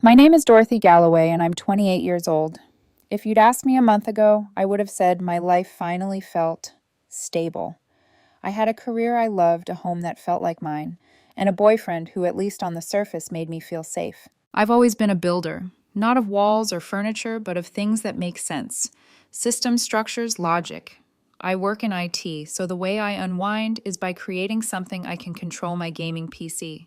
My name is Dorothy Galloway, and I'm 28 years old. If you'd asked me a month ago, I would have said my life finally felt stable. I had a career I loved, a home that felt like mine, and a boyfriend who, at least on the surface, made me feel safe. I've always been a builder, not of walls or furniture, but of things that make sense. Systems, structures, logic. I work in IT, so the way I unwind is by creating something I can control my gaming PC.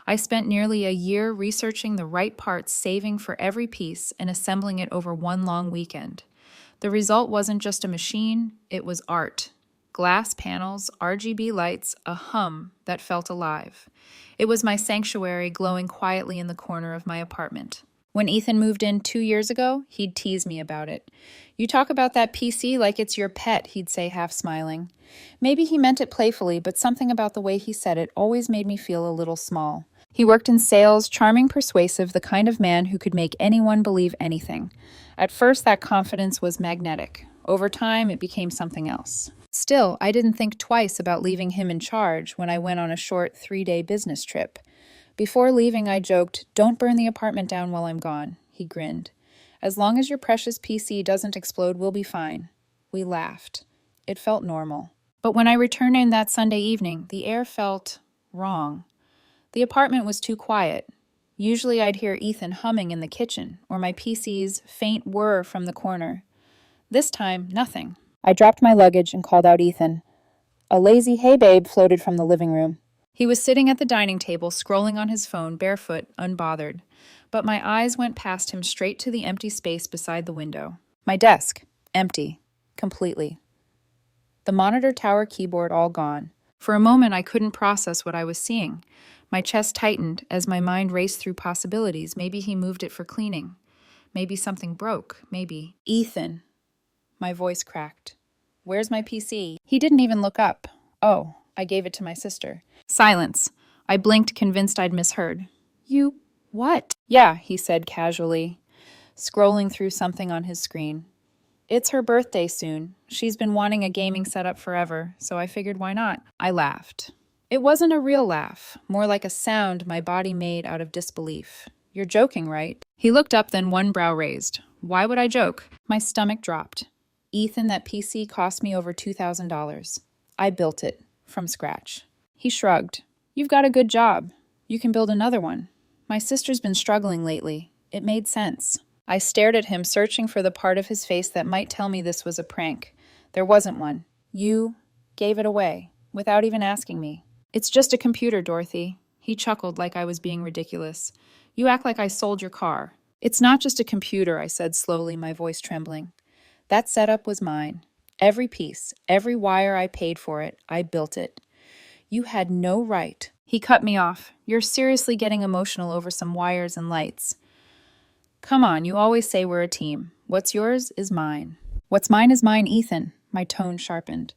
I spent nearly a year researching the right parts, saving for every piece, and assembling it over one long weekend. The result wasn't just a machine, it was art. Glass panels, RGB lights, a hum that felt alive. It was my sanctuary glowing quietly in the corner of my apartment. When Ethan moved in 2 years ago, he'd tease me about it. "You talk about that PC like it's your pet," he'd say, half smiling. Maybe he meant it playfully, but something about the way he said it always made me feel a little small. He worked in sales, charming, persuasive, the kind of man who could make anyone believe anything. At first, that confidence was magnetic. Over time, it became something else. Still, I didn't think twice about leaving him in charge when I went on a short 3-day business trip. Before leaving, I joked, "Don't burn the apartment down while I'm gone." He grinned. "As long as your precious PC doesn't explode, we'll be fine." We laughed. It felt normal. But when I returned in that Sunday evening, the air felt wrong. The apartment was too quiet. Usually I'd hear Ethan humming in the kitchen, or my PC's faint whir from the corner. This time, nothing. I dropped my luggage and called out Ethan. A lazy "hey babe" floated from the living room. He was sitting at the dining table, scrolling on his phone, barefoot, unbothered. But my eyes went past him straight to the empty space beside the window. My desk, empty, completely. The monitor tower keyboard all gone. For a moment, I couldn't process what I was seeing. My chest tightened as my mind raced through possibilities. Maybe he moved it for cleaning. Maybe something broke. Maybe. "Ethan." My voice cracked. "Where's my PC?" He didn't even look up. Oh, I gave it to my sister. Silence. I blinked, convinced I'd misheard. "You what?" "Yeah," he said casually, scrolling through something on his screen. "It's her birthday soon. She's been wanting a gaming setup forever, so I figured why not?" I laughed. It wasn't a real laugh, more like a sound my body made out of disbelief. "You're joking, right?" He looked up, then one brow raised. "Why would I joke?" My stomach dropped. "Ethan, that PC cost me over $2,000. I built it, from scratch." He shrugged. "You've got a good job. You can build another one. My sister's been struggling lately." It made sense. I stared at him, searching for the part of his face that might tell me this was a prank. There wasn't one. "You gave it away, without even asking me." "It's just a computer, Dorothy." He chuckled like I was being ridiculous. "You act like I sold your car." "It's not just a computer," I said slowly, my voice trembling. "That setup was mine. Every piece, every wire, I paid for it. I built it. You had no right." He cut me off. "You're seriously getting emotional over some wires and lights. Come on, you always say we're a team. What's yours is mine." "What's mine is mine, Ethan." My tone sharpened.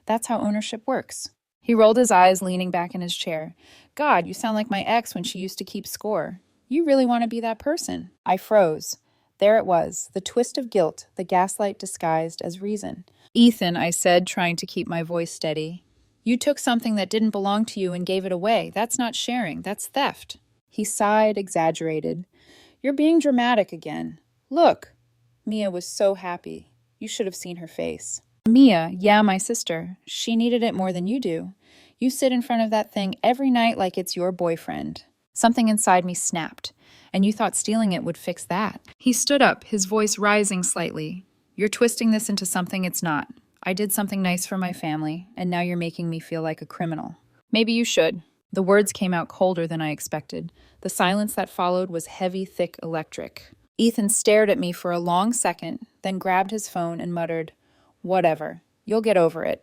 "That's how ownership works." He rolled his eyes, leaning back in his chair. "God, you sound like my ex when she used to keep score. You really want to be that person." I froze. There it was, the twist of guilt, the gaslight disguised as reason. "Ethan," I said, trying to keep my voice steady, "you took something that didn't belong to you and gave it away. That's not sharing, that's theft." He sighed, exaggerated. "You're being dramatic again. Look." Mia was so happy. You should have seen her face. "Mia, yeah, my sister. She needed it more than you do. You sit in front of that thing every night like it's your boyfriend." Something inside me snapped. "And you thought stealing it would fix that." He stood up, his voice rising slightly. "You're twisting this into something it's not. I did something nice for my family, and now you're making me feel like a criminal." "Maybe you should." The words came out colder than I expected. The silence that followed was heavy, thick, electric. Ethan stared at me for a long second, then grabbed his phone and muttered, "Whatever. You'll get over it."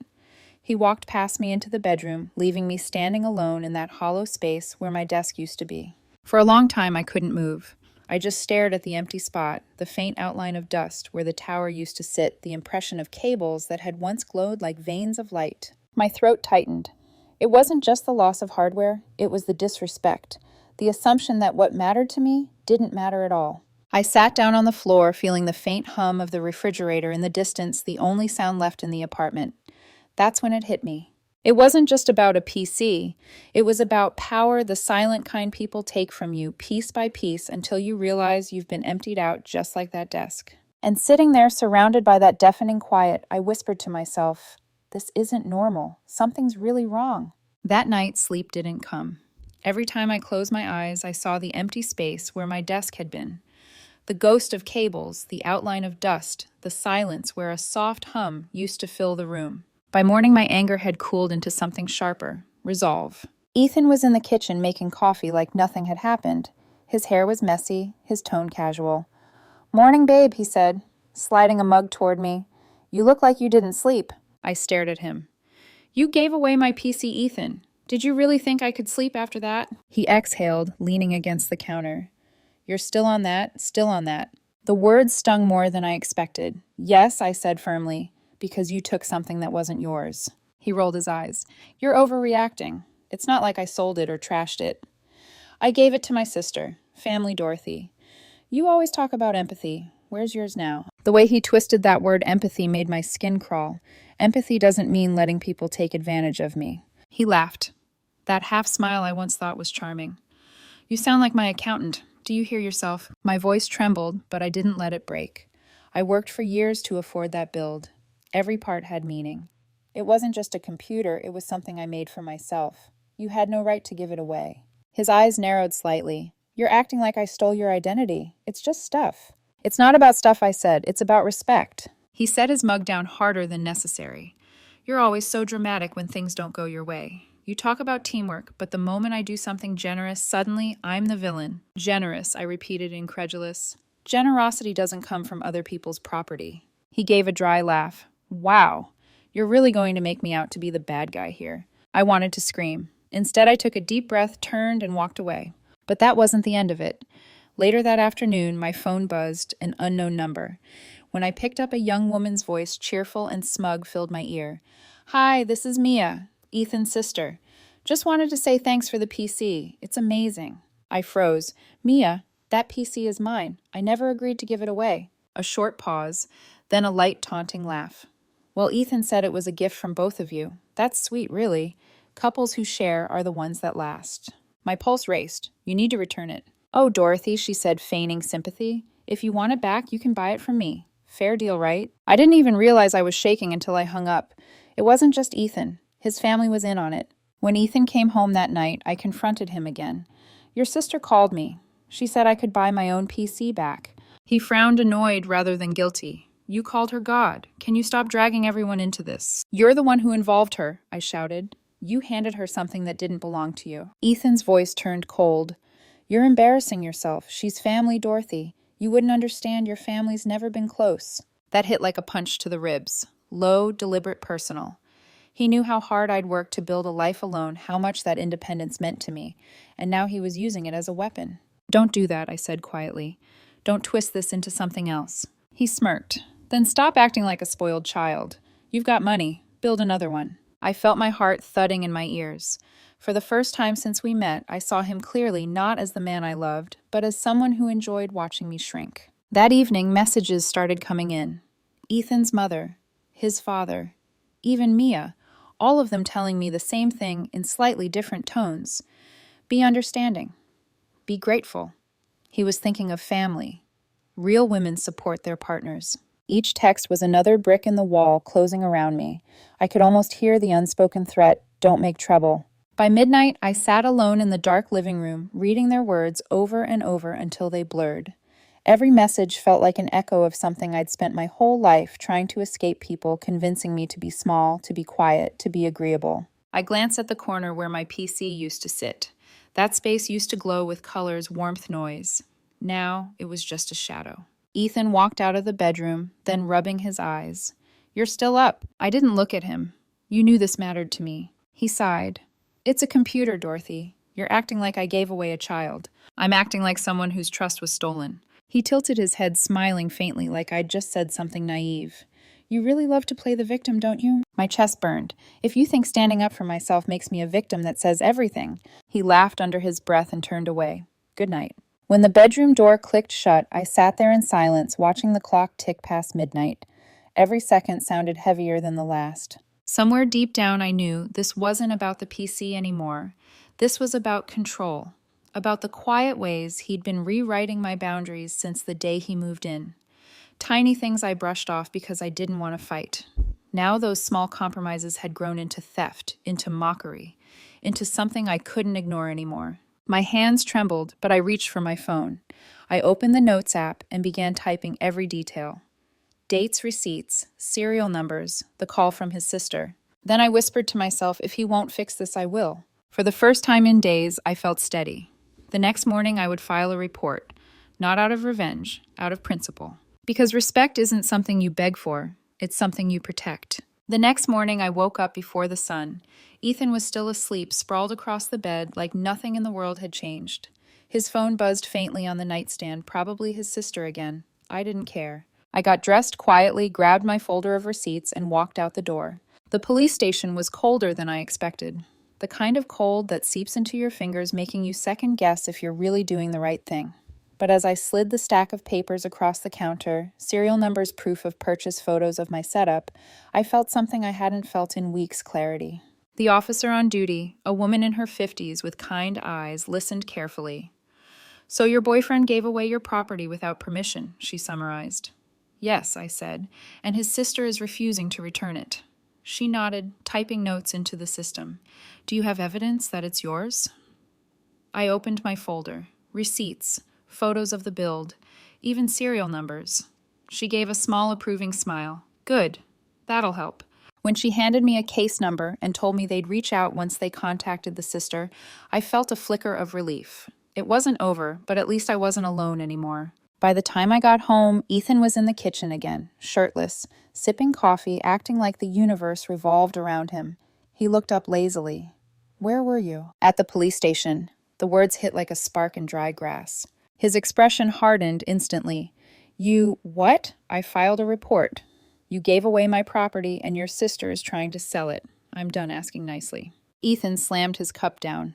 He walked past me into the bedroom, leaving me standing alone in that hollow space where my desk used to be. For a long time, I couldn't move. I just stared at the empty spot, the faint outline of dust where the tower used to sit, the impression of cables that had once glowed like veins of light. My throat tightened. It wasn't just the loss of hardware, it was the disrespect, the assumption that what mattered to me didn't matter at all. I sat down on the floor, feeling the faint hum of the refrigerator in the distance, the only sound left in the apartment. That's when it hit me. It wasn't just about a PC. It was about power, the silent kind people take from you piece by piece until you realize you've been emptied out just like that desk. And sitting there surrounded by that deafening quiet, I whispered to myself, this isn't normal. Something's really wrong. That night, sleep didn't come. Every time I closed my eyes, I saw the empty space where my desk had been. The ghost of cables, the outline of dust, the silence where a soft hum used to fill the room. By morning, my anger had cooled into something sharper, resolve. Ethan was in the kitchen making coffee like nothing had happened. His hair was messy, his tone casual. "Morning, babe," he said, sliding a mug toward me. "You look like you didn't sleep." I stared at him. "You gave away my PC, Ethan. Did you really think I could sleep after that?" He exhaled, leaning against the counter. "You're still on that, still on that." The words stung more than I expected. "Yes," I said firmly, "because you took something that wasn't yours." He rolled his eyes. "You're overreacting. It's not like I sold it or trashed it. I gave it to my sister, Family Dorothy. You always talk about empathy. Where's yours now?" The way he twisted that word empathy made my skin crawl. Empathy doesn't mean letting people take advantage of me. He laughed. That half smile I once thought was charming. "You sound like my accountant. Do you hear yourself?" My voice trembled, but I didn't let it break. I worked for years to afford that build. Every part had meaning. It wasn't just a computer, it was something I made for myself. You had no right to give it away. His eyes narrowed slightly. "You're acting like I stole your identity. It's just stuff." "It's not about stuff," I said. "It's about respect." He set his mug down harder than necessary. "You're always so dramatic when things don't go your way. You talk about teamwork, but the moment I do something generous, suddenly I'm the villain." "Generous," I repeated, incredulous. "Generosity doesn't come from other people's property." He gave a dry laugh. "Wow, you're really going to make me out to be the bad guy here." I wanted to scream. Instead, I took a deep breath, turned, and walked away. But that wasn't the end of it. Later that afternoon, my phone buzzed, an unknown number. When I picked up, a young woman's voice, cheerful and smug, filled my ear. "Hi, this is Mia, Ethan's sister. Just wanted to say thanks for the PC. It's amazing." I froze. "Mia, that PC is mine. I never agreed to give it away." A short pause, then a light, taunting laugh. "Well, Ethan said it was a gift from both of you. That's sweet, really. Couples who share are the ones that last." My pulse raced. "You need to return it." "Oh, Dorothy," she said, feigning sympathy. "If you want it back, you can buy it from me. Fair deal, right?" I didn't even realize I was shaking until I hung up. It wasn't just Ethan. His family was in on it. When Ethan came home that night, I confronted him again. "Your sister called me. She said I could buy my own PC back." He frowned, annoyed rather than guilty. "You called her God. Can you stop dragging everyone into this?" "You're the one who involved her," I shouted. "You handed her something that didn't belong to you." Ethan's voice turned cold. "You're embarrassing yourself. She's Family Dorothy. You wouldn't understand. Your family's never been close." That hit like a punch to the ribs. Low, deliberate, personal. He knew how hard I'd worked to build a life alone, how much that independence meant to me, and now he was using it as a weapon. "Don't do that," I said quietly. "Don't twist this into something else." He smirked. "Then stop acting like a spoiled child. You've got money. Build another one." I felt my heart thudding in my ears. For the first time since we met, I saw him clearly not as the man I loved, but as someone who enjoyed watching me shrink. That evening, messages started coming in. Ethan's mother, his father, even Mia, all of them telling me the same thing in slightly different tones. Be understanding. Be grateful. He was thinking of family. Real women support their partners. Each text was another brick in the wall closing around me. I could almost hear the unspoken threat, "Don't make trouble." By midnight, I sat alone in the dark living room, reading their words over and over until they blurred. Every message felt like an echo of something I'd spent my whole life trying to escape people convincing me to be small, to be quiet, to be agreeable. I glanced at the corner where my PC used to sit. That space used to glow with colors, warmth, noise. Now it was just a shadow. Ethan walked out of the bedroom, then rubbing his eyes. "You're still up." I didn't look at him. "You knew this mattered to me." He sighed. "It's a computer, Dorothy. You're acting like I gave away a child. I'm acting like someone whose trust was stolen." He tilted his head, smiling faintly like I'd just said something naive. "You really love to play the victim, don't you?" My chest burned. "If you think standing up for myself makes me a victim that says everything." He laughed under his breath and turned away. "Good night." When the bedroom door clicked shut, I sat there in silence, watching the clock tick past midnight. Every second sounded heavier than the last. Somewhere deep down, I knew this wasn't about the PC anymore. This was about control, about the quiet ways he'd been rewriting my boundaries since the day he moved in. Tiny things I brushed off because I didn't want to fight. Now those small compromises had grown into theft, into mockery, into something I couldn't ignore anymore. My hands trembled, but I reached for my phone. I opened the Notes app and began typing every detail. Dates, receipts, serial numbers, the call from his sister. Then I whispered to myself, if he won't fix this, I will. For the first time in days, I felt steady. The next morning, I would file a report, not out of revenge, out of principle. Because respect isn't something you beg for, it's something you protect. The next morning, I woke up before the sun. Ethan was still asleep, sprawled across the bed like nothing in the world had changed. His phone buzzed faintly on the nightstand, probably his sister again. I didn't care. I got dressed quietly, grabbed my folder of receipts, and walked out the door. The police station was colder than I expected. The kind of cold that seeps into your fingers, making you second guess if you're really doing the right thing. But as I slid the stack of papers across the counter, serial numbers, proof of purchase, photos of my setup, I felt something I hadn't felt in weeks: clarity. The officer on duty, a woman in her 50s with kind eyes, listened carefully. "So your boyfriend gave away your property without permission," she summarized. "Yes," I said, "and his sister is refusing to return it." She nodded, typing notes into the system. "Do you have evidence that it's yours?" I opened my folder. Receipts, photos of the build, even serial numbers. She gave a small approving smile. "Good. That'll help." When she handed me a case number and told me they'd reach out once they contacted the sister, I felt a flicker of relief. It wasn't over, but at least I wasn't alone anymore. By the time I got home, Ethan was in the kitchen again, shirtless, sipping coffee, acting like the universe revolved around him. He looked up lazily. "Where were you?" "At the police station." The words hit like a spark in dry grass. His expression hardened instantly. "You what?" "I filed a report. You gave away my property and your sister is trying to sell it. I'm done asking nicely." Ethan slammed his cup down,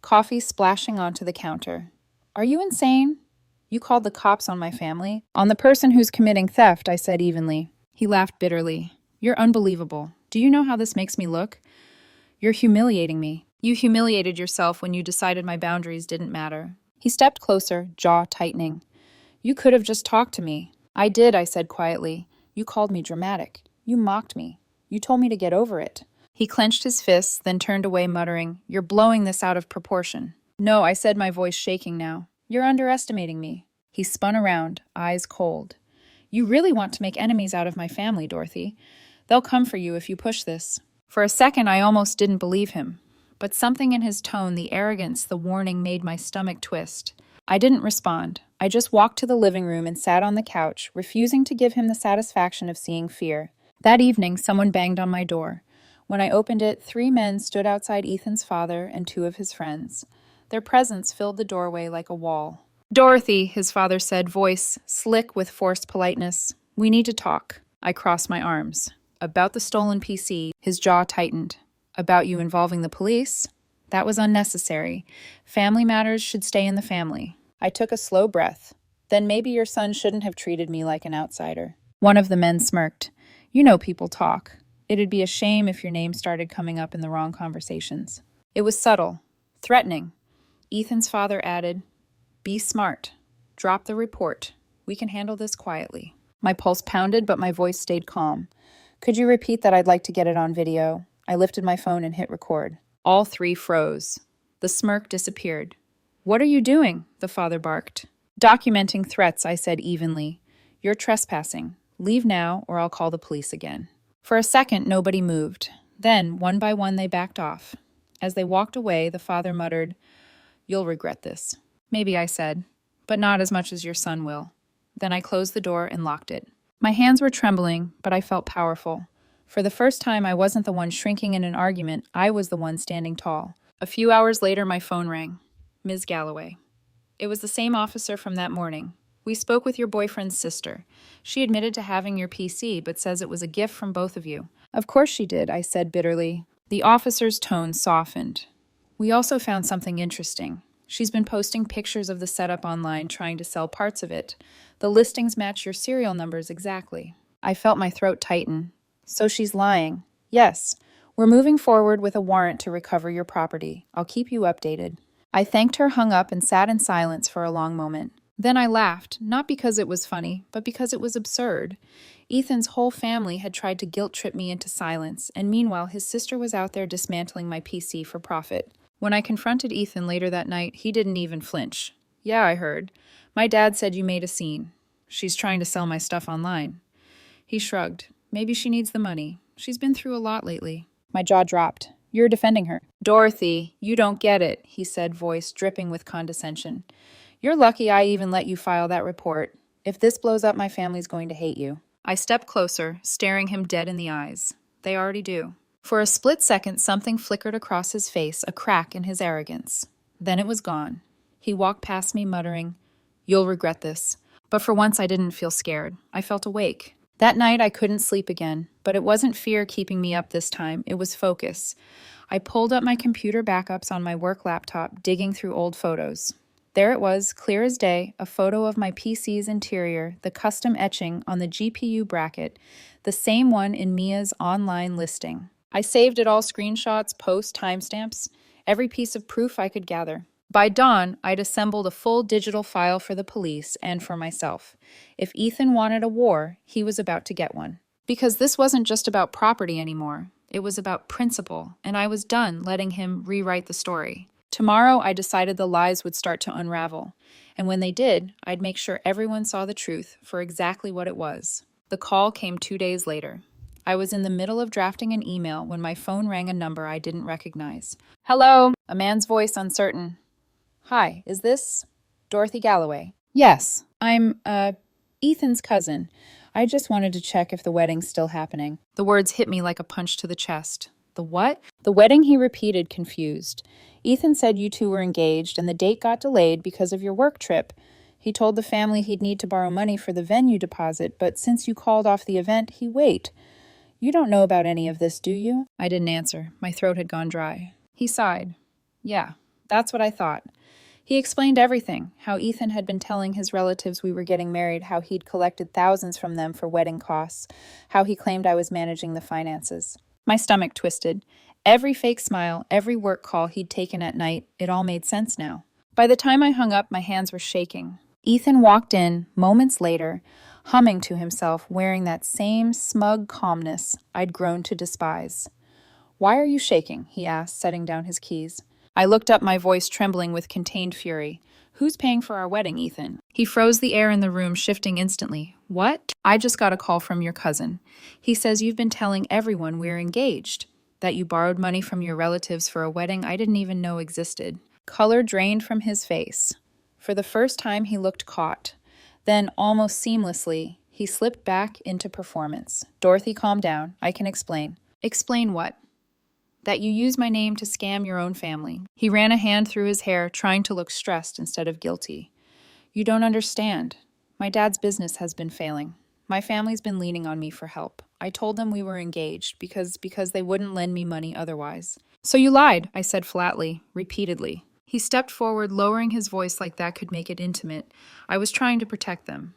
coffee splashing onto the counter. "Are you insane? You called the cops on my family?" "On the person who's committing theft," I said evenly. He laughed bitterly. "You're unbelievable. Do you know how this makes me look? You're humiliating me. You humiliated yourself when you decided my boundaries didn't matter." He stepped closer, jaw tightening. "You could have just talked to me." "I did," I said quietly. "You called me dramatic. You mocked me. You told me to get over it." He clenched his fists, then turned away, muttering, "You're blowing this out of proportion." "No," I said, my voice shaking now. "You're underestimating me." He spun around, eyes cold. "You really want to make enemies out of my family, Dorothy. They'll come for you if you push this." For a second, I almost didn't believe him. But something in his tone, the arrogance, the warning, made my stomach twist. I didn't respond. I just walked to the living room and sat on the couch, refusing to give him the satisfaction of seeing fear. That evening, someone banged on my door. When I opened it, 3 men stood outside Ethan's father and 2 of his friends. Their presence filled the doorway like a wall. "Dorothy," his father said, voice slick with forced politeness. "We need to talk." I crossed my arms. "About the stolen PC," his jaw tightened. "About you involving the police?" "That was unnecessary. Family matters should stay in the family." I took a slow breath. "Then maybe your son shouldn't have treated me like an outsider." One of the men smirked. "You know people talk. It'd be a shame if your name started coming up in the wrong conversations." It was subtle, threatening. Ethan's father added, "Be smart. Drop the report. We can handle this quietly." My pulse pounded, but my voice stayed calm. "Could you repeat that? I'd like to get it on video." I lifted my phone and hit record. All 3 froze. The smirk disappeared. "What are you doing?" the father barked. "Documenting threats," I said evenly. "You're trespassing. Leave now, or I'll call the police again." For a second, nobody moved. Then, one by one, they backed off. As they walked away, the father muttered, "You'll regret this." "Maybe," I said, "but not as much as your son will." Then I closed the door and locked it. My hands were trembling, but I felt powerful. For the first time, I wasn't the one shrinking in an argument. I was the one standing tall. A few hours later, my phone rang. "Ms. Galloway." It was the same officer from that morning. "We spoke with your boyfriend's sister. She admitted to having your PC, but says it was a gift from both of you." "Of course she did," I said bitterly. The officer's tone softened. "We also found something interesting. She's been posting pictures of the setup online, trying to sell parts of it. The listings match your serial numbers exactly." I felt my throat tighten. "So she's lying." Yes, we're moving forward with a warrant to recover your property. I'll keep you updated. I thanked her, hung up, and sat in silence for a long moment. Then I laughed, not because it was funny, but because it was absurd. Ethan's whole family had tried to guilt trip me into silence, and meanwhile his sister was out there dismantling my PC for profit. When I confronted Ethan later that night, he didn't even flinch. Yeah, I heard. My dad said you made a scene. She's trying to sell my stuff online. He shrugged. Maybe she needs the money. She's been through a lot lately. My jaw dropped. You're defending her. Dorothy, you don't get it, he said, voice dripping with condescension. You're lucky I even let you file that report. If this blows up, my family's going to hate you. I stepped closer, staring him dead in the eyes. They already do. For a split second, something flickered across his face, a crack in his arrogance. Then it was gone. He walked past me, muttering, You'll regret this. But for once, I didn't feel scared. I felt awake. That night, I couldn't sleep again, but it wasn't fear keeping me up this time. It was focus. I pulled up my computer backups on my work laptop, digging through old photos. There it was, clear as day, a photo of my PC's interior, the custom etching on the GPU bracket, the same one in Mia's online listing. I saved it all, screenshots, posts, timestamps, every piece of proof I could gather. By dawn, I'd assembled a full digital file for the police and for myself. If Ethan wanted a war, he was about to get one. Because this wasn't just about property anymore. It was about principle, and I was done letting him rewrite the story. Tomorrow, I decided the lies would start to unravel, and when they did, I'd make sure everyone saw the truth for exactly what it was. The call came 2 days later. I was in the middle of drafting an email when my phone rang a number I didn't recognize. Hello, a man's voice uncertain. Hi, is this Dorothy Galloway? Yes, I'm, Ethan's cousin. I just wanted to check if the wedding's still happening. The words hit me like a punch to the chest. The what? The wedding, he repeated, confused. Ethan said you two were engaged and the date got delayed because of your work trip. He told the family he'd need to borrow money for the venue deposit, but since you called off the event, he wait. You don't know about any of this, do you? I didn't answer. My throat had gone dry. He sighed. Yeah, that's what I thought. He explained everything, how Ethan had been telling his relatives we were getting married, how he'd collected thousands from them for wedding costs, how he claimed I was managing the finances. My stomach twisted. Every fake smile, every work call he'd taken at night, it all made sense now. By the time I hung up, my hands were shaking. Ethan walked in, moments later, humming to himself, wearing that same smug calmness I'd grown to despise. Why are you shaking? He asked, setting down his keys. I looked up, my voice trembling with contained fury. Who's paying for our wedding, Ethan? He froze the air in the room, shifting instantly. What? I just got a call from your cousin. He says you've been telling everyone we're engaged, that you borrowed money from your relatives for a wedding I didn't even know existed. Color drained from his face. For the first time, he looked caught. Then, almost seamlessly, he slipped back into performance. Dorothy, calm down. I can explain. Explain what? That you use my name to scam your own family. He ran a hand through his hair, trying to look stressed instead of guilty. You don't understand. My dad's business has been failing. My family's been leaning on me for help. I told them we were engaged because they wouldn't lend me money otherwise. So you lied, I said flatly, repeatedly. He stepped forward, lowering his voice like that could make it intimate. I was trying to protect them.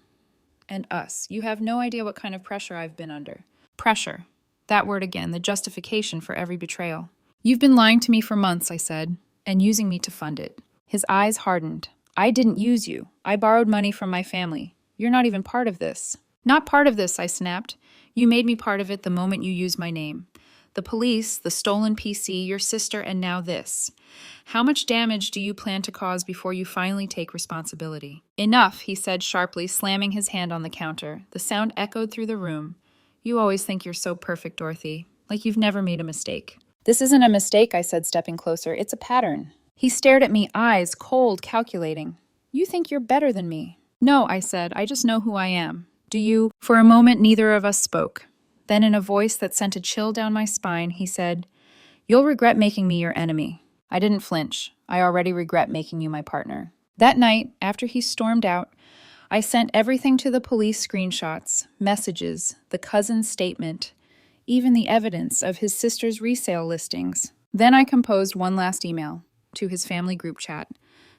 And us. You have no idea what kind of pressure I've been under. Pressure. That word again, the justification for every betrayal. You've been lying to me for months, I said, and using me to fund it. His eyes hardened. I didn't use you. I borrowed money from my family. You're not even part of this. Not part of this, I snapped. You made me part of it the moment you used my name. The police, the stolen PC, your sister, and now this. How much damage do you plan to cause before you finally take responsibility? Enough, he said sharply, slamming his hand on the counter. The sound echoed through the room. You always think you're so perfect, Dorothy, like you've never made a mistake. This isn't a mistake, I said, stepping closer. It's a pattern. He stared at me, eyes cold, calculating. You think you're better than me. No, I said, I just know who I am. Do you? For a moment, neither of us spoke. Then in a voice that sent a chill down my spine, he said, You'll regret making me your enemy. I didn't flinch. I already regret making you my partner. That night, after he stormed out, I sent everything to the police, screenshots, messages, the cousin's statement, even the evidence of his sister's resale listings. Then I composed one last email to his family group chat.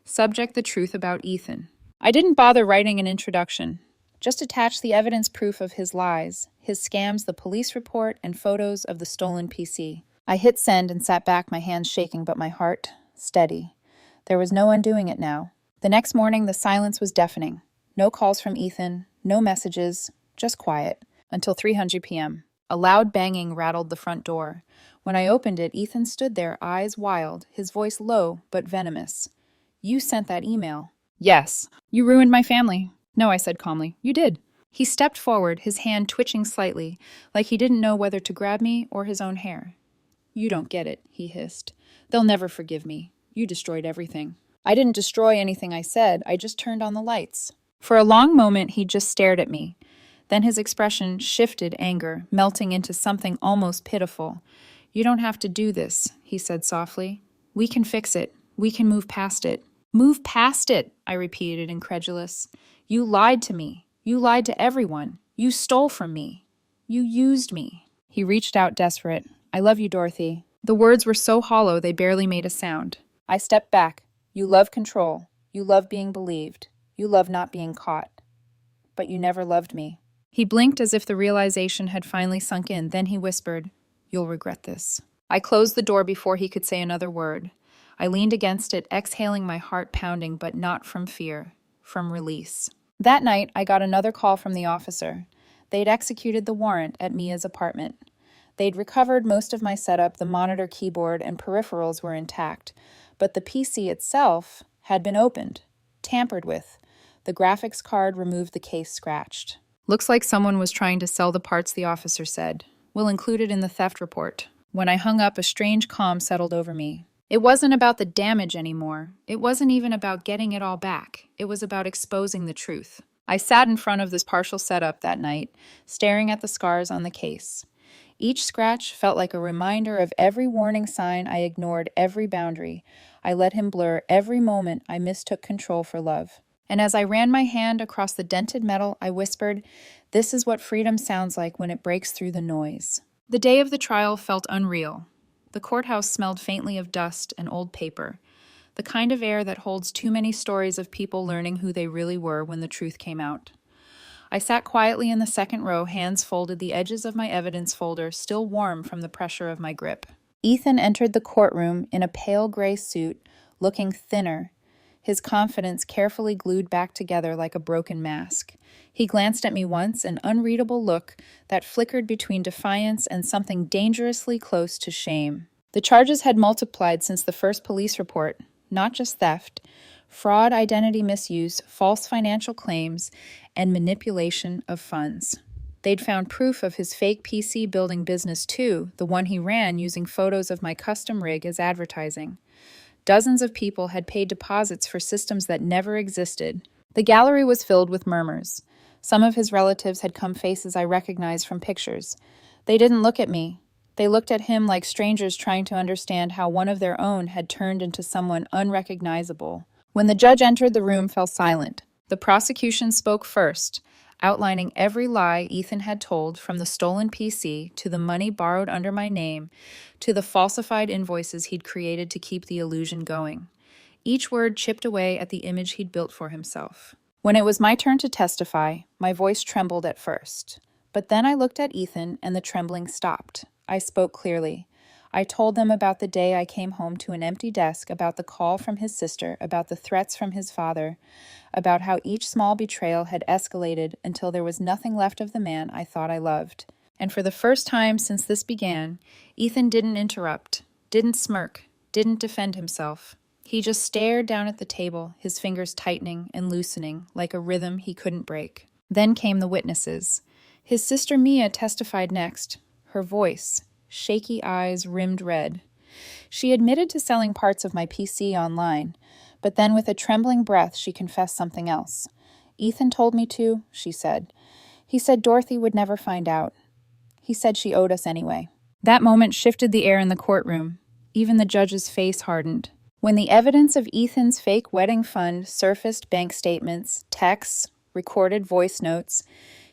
Subject: the truth about Ethan. I didn't bother writing an introduction. Just attach the evidence proof of his lies, his scams, the police report, and photos of the stolen PC. I hit send and sat back, my hands shaking, but my heart steady. There was no undoing it now. The next morning, the silence was deafening. No calls from Ethan, no messages, just quiet, until 3:00 p.m. A loud banging rattled the front door. When I opened it, Ethan stood there, eyes wild, his voice low but venomous. "You sent that email." "Yes." "You ruined my family." "No," I said calmly. "You did." He stepped forward, his hand twitching slightly, like he didn't know whether to grab me or his own hair. "You don't get it," he hissed. "They'll never forgive me. You destroyed everything." I didn't destroy anything, I said. I just turned on the lights. For a long moment, he just stared at me. Then his expression shifted anger, melting into something almost pitiful. "You don't have to do this," he said softly. "We can fix it. We can move past it." "Move past it," I repeated, incredulous. "You lied to me. You lied to everyone. You stole from me. You used me." He reached out desperate. "I love you, Dorothy." The words were so hollow they barely made a sound. I stepped back. "You love control. You love being believed. You love not being caught. But you never loved me." He blinked as if the realization had finally sunk in. Then he whispered, "You'll regret this." I closed the door before he could say another word. I leaned against it, exhaling, my heart pounding, but not from fear, from release. That night, I got another call from the officer. They'd executed the warrant at Mia's apartment. They'd recovered most of my setup, the monitor, keyboard, and peripherals were intact, but the PC itself had been opened, tampered with. The graphics card removed, the case scratched. "Looks like someone was trying to sell the parts," the officer said. "We'll include it in the theft report." When I hung up, a strange calm settled over me. It wasn't about the damage anymore. It wasn't even about getting it all back. It was about exposing the truth. I sat in front of this partial setup that night, staring at the scars on the case. Each scratch felt like a reminder of every warning sign I ignored, every boundary I let him blur, every moment I mistook control for love. And as I ran my hand across the dented metal, I whispered, "This is what freedom sounds like when it breaks through the noise." The day of the trial felt unreal. The courthouse smelled faintly of dust and old paper, the kind of air that holds too many stories of people learning who they really were when the truth came out. I sat quietly in the second row, hands folded, the edges of my evidence folder still warm from the pressure of my grip. Ethan entered the courtroom in a pale gray suit, looking thinner, his confidence carefully glued back together like a broken mask. He glanced at me once, an unreadable look that flickered between defiance and something dangerously close to shame. The charges had multiplied since the first police report, not just theft, fraud, identity misuse, false financial claims, and manipulation of funds. They'd found proof of his fake PC building business too, the one he ran using photos of my custom rig as advertising. Dozens of people had paid deposits for systems that never existed. The gallery was filled with murmurs. Some of his relatives had come, faces I recognized from pictures. They didn't look at me. They looked at him like strangers trying to understand how one of their own had turned into someone unrecognizable. When the judge entered, the room fell silent. The prosecution spoke first, outlining every lie Ethan had told, from the stolen PC to the money borrowed under my name to the falsified invoices he'd created to keep the illusion going. Each word chipped away at the image he'd built for himself. When it was my turn to testify, my voice trembled at first. But then I looked at Ethan and the trembling stopped. I spoke clearly. I told them about the day I came home to an empty desk, about the call from his sister, about the threats from his father, about how each small betrayal had escalated until there was nothing left of the man I thought I loved. And for the first time since this began, Ethan didn't interrupt, didn't smirk, didn't defend himself. He just stared down at the table, his fingers tightening and loosening like a rhythm he couldn't break. Then came the witnesses. His sister Mia testified next, her voice, shaky eyes rimmed red. She admitted to selling parts of my PC online, but then with a trembling breath she confessed something else. "Ethan told me to," she said. "He said Dorothy would never find out. He said she owed us anyway." That moment shifted the air in the courtroom. Even the judge's face hardened. When the evidence of Ethan's fake wedding fund surfaced, bank statements, texts, recorded voice notes,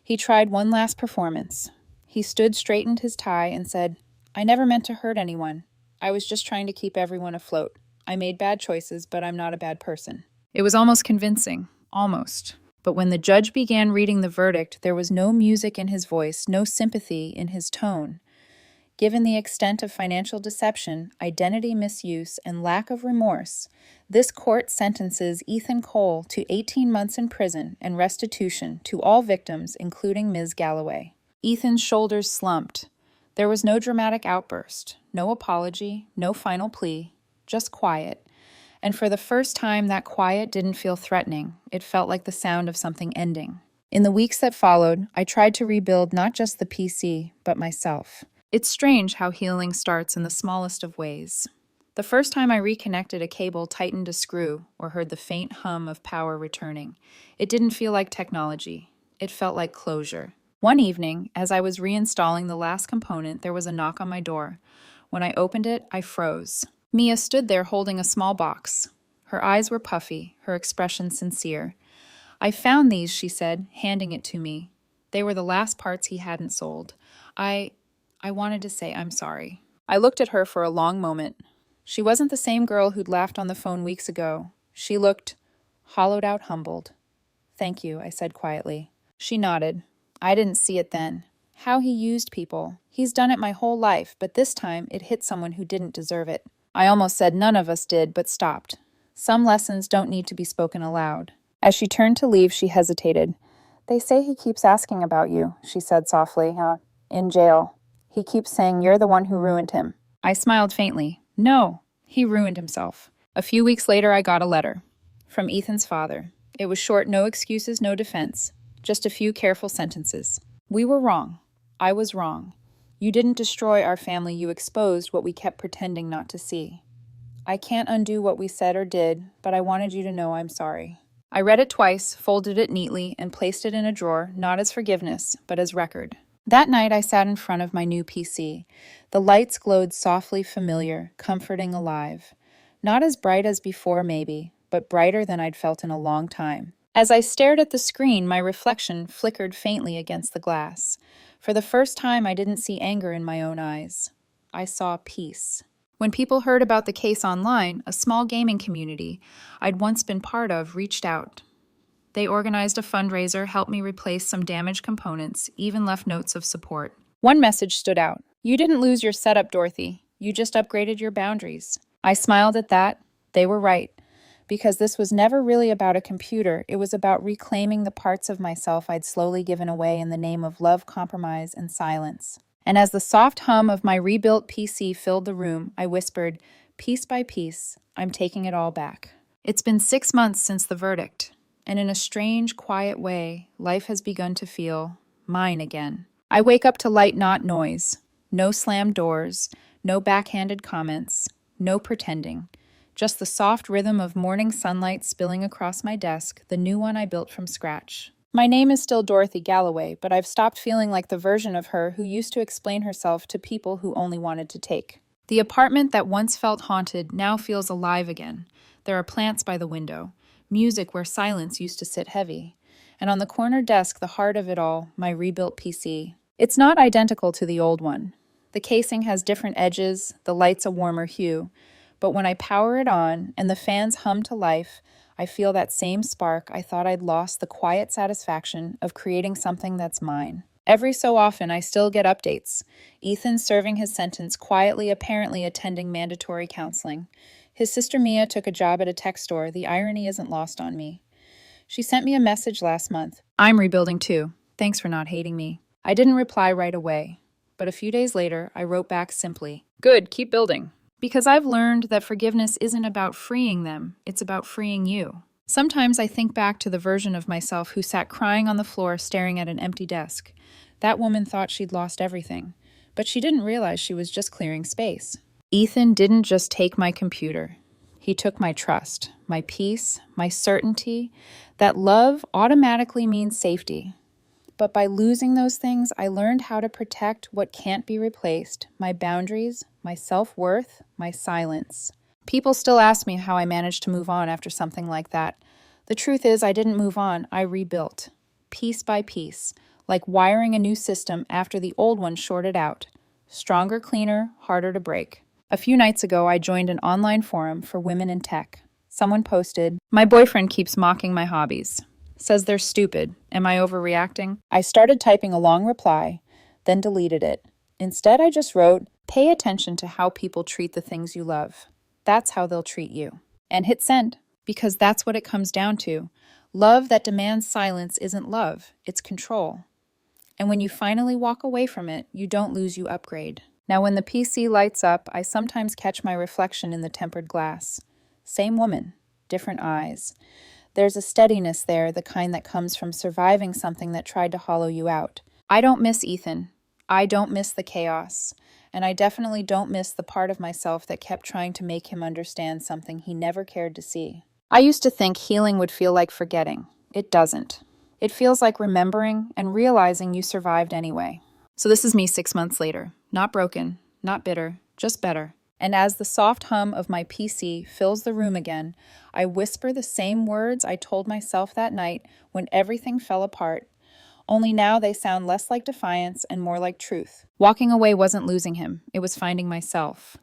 he tried one last performance. He stood, straightened his tie, and said, "I never meant to hurt anyone. I was just trying to keep everyone afloat. I made bad choices, but I'm not a bad person." It was almost convincing. Almost. But when the judge began reading the verdict, there was no music in his voice, no sympathy in his tone. Given the extent of financial deception, identity misuse, and lack of remorse, this court sentences Ethan Cole to 18 months in prison and restitution to all victims, including Ms. Galloway. Ethan's shoulders slumped. There was no dramatic outburst, no apology, no final plea, just quiet. And for the first time, that quiet didn't feel threatening. It felt like the sound of something ending. In the weeks that followed, I tried to rebuild not just the PC, but myself. It's strange how healing starts in the smallest of ways. The first time I reconnected a cable tightened a screw or heard the faint hum of power returning, it didn't feel like technology. It felt like closure. One evening, as I was reinstalling the last component, there was a knock on my door. When I opened it, I froze. Mia stood there holding a small box. Her eyes were puffy, her expression sincere. "I found these," she said, handing it to me. They were the last parts he hadn't sold. I wanted to say I'm sorry. I looked at her for a long moment. She wasn't the same girl who'd laughed on the phone weeks ago. She looked hollowed out, humbled. "Thank you," I said quietly. She nodded. I didn't see it then. How he used people. He's done it my whole life, but this time it hit someone who didn't deserve it. I almost said none of us did, but stopped. Some lessons don't need to be spoken aloud. As she turned to leave, she hesitated. "They say he keeps asking about you," she said softly. "In jail. He keeps saying you're the one who ruined him." I smiled faintly. No, he ruined himself. A few weeks later, I got a letter from Ethan's father. It was short, no excuses, no defense, just a few careful sentences. "We were wrong. I was wrong. You didn't destroy our family, you exposed what we kept pretending not to see. I can't undo what we said or did, but I wanted you to know I'm sorry." I read it twice, folded it neatly, and placed it in a drawer, not as forgiveness, but as record. That night, I sat in front of my new PC. The lights glowed softly familiar, comforting, alive. Not as bright as before, maybe, but brighter than I'd felt in a long time. As I stared at the screen, my reflection flickered faintly against the glass. For the first time, I didn't see anger in my own eyes. I saw peace. When people heard about the case online, a small gaming community I'd once been part of reached out. They organized a fundraiser, helped me replace some damaged components, even left notes of support. One message stood out. "You didn't lose your setup, Dorothy. You just upgraded your boundaries." I smiled at that. They were right. Because this was never really about a computer, it was about reclaiming the parts of myself I'd slowly given away in the name of love, compromise, and silence. And as the soft hum of my rebuilt PC filled the room, I whispered, piece by piece, I'm taking it all back. It's been 6 months since the verdict. And in a strange, quiet way, life has begun to feel mine again. I wake up to light, not noise. No slammed doors, no backhanded comments, no pretending. Just the soft rhythm of morning sunlight spilling across my desk, the new one I built from scratch. My name is still Dorothy Galloway, but I've stopped feeling like the version of her who used to explain herself to people who only wanted to take. The apartment that once felt haunted now feels alive again. There are plants by the window. Music where silence used to sit heavy. And on the corner desk, the heart of it all, my rebuilt PC. It's not identical to the old one. The casing has different edges, the light's a warmer hue. But when I power it on and the fans hum to life, I feel that same spark I thought I'd lost, the quiet satisfaction of creating something that's mine. Every so often, I still get updates. Ethan's serving his sentence quietly, apparently attending mandatory counseling. His sister Mia took a job at a tech store. The irony isn't lost on me. She sent me a message last month. "I'm rebuilding too. Thanks for not hating me." I didn't reply right away, but a few days later, I wrote back simply, "Good, keep building." Because I've learned that forgiveness isn't about freeing them, it's about freeing you. Sometimes I think back to the version of myself who sat crying on the floor staring at an empty desk. That woman thought she'd lost everything, but she didn't realize she was just clearing space. Ethan didn't just take my computer. He took my trust, my peace, my certainty that love automatically means safety. But by losing those things, I learned how to protect what can't be replaced, my boundaries, my self-worth, my silence. People still ask me how I managed to move on after something like that. The truth is, I didn't move on, I rebuilt, piece by piece, like wiring a new system after the old one shorted out. Stronger, cleaner, harder to break. A few nights ago, I joined an online forum for women in tech. Someone posted, "My boyfriend keeps mocking my hobbies." Says they're stupid. Am I overreacting? I started typing a long reply, then deleted it. Instead, I just wrote, pay attention to how people treat the things you love. That's how they'll treat you. And hit send, because that's what it comes down to. Love that demands silence isn't love, it's control. And when you finally walk away from it, you don't lose, you upgrade. Now, when the PC lights up, I sometimes catch my reflection in the tempered glass. Same woman, different eyes. There's a steadiness there, the kind that comes from surviving something that tried to hollow you out. I don't miss Ethan. I don't miss the chaos. And I definitely don't miss the part of myself that kept trying to make him understand something he never cared to see. I used to think healing would feel like forgetting. It doesn't. It feels like remembering and realizing you survived anyway. So this is me 6 months later. Not broken, not bitter, just better. And as the soft hum of my PC fills the room again, I whisper the same words I told myself that night when everything fell apart. Only now they sound less like defiance and more like truth. Walking away wasn't losing him, it was finding myself.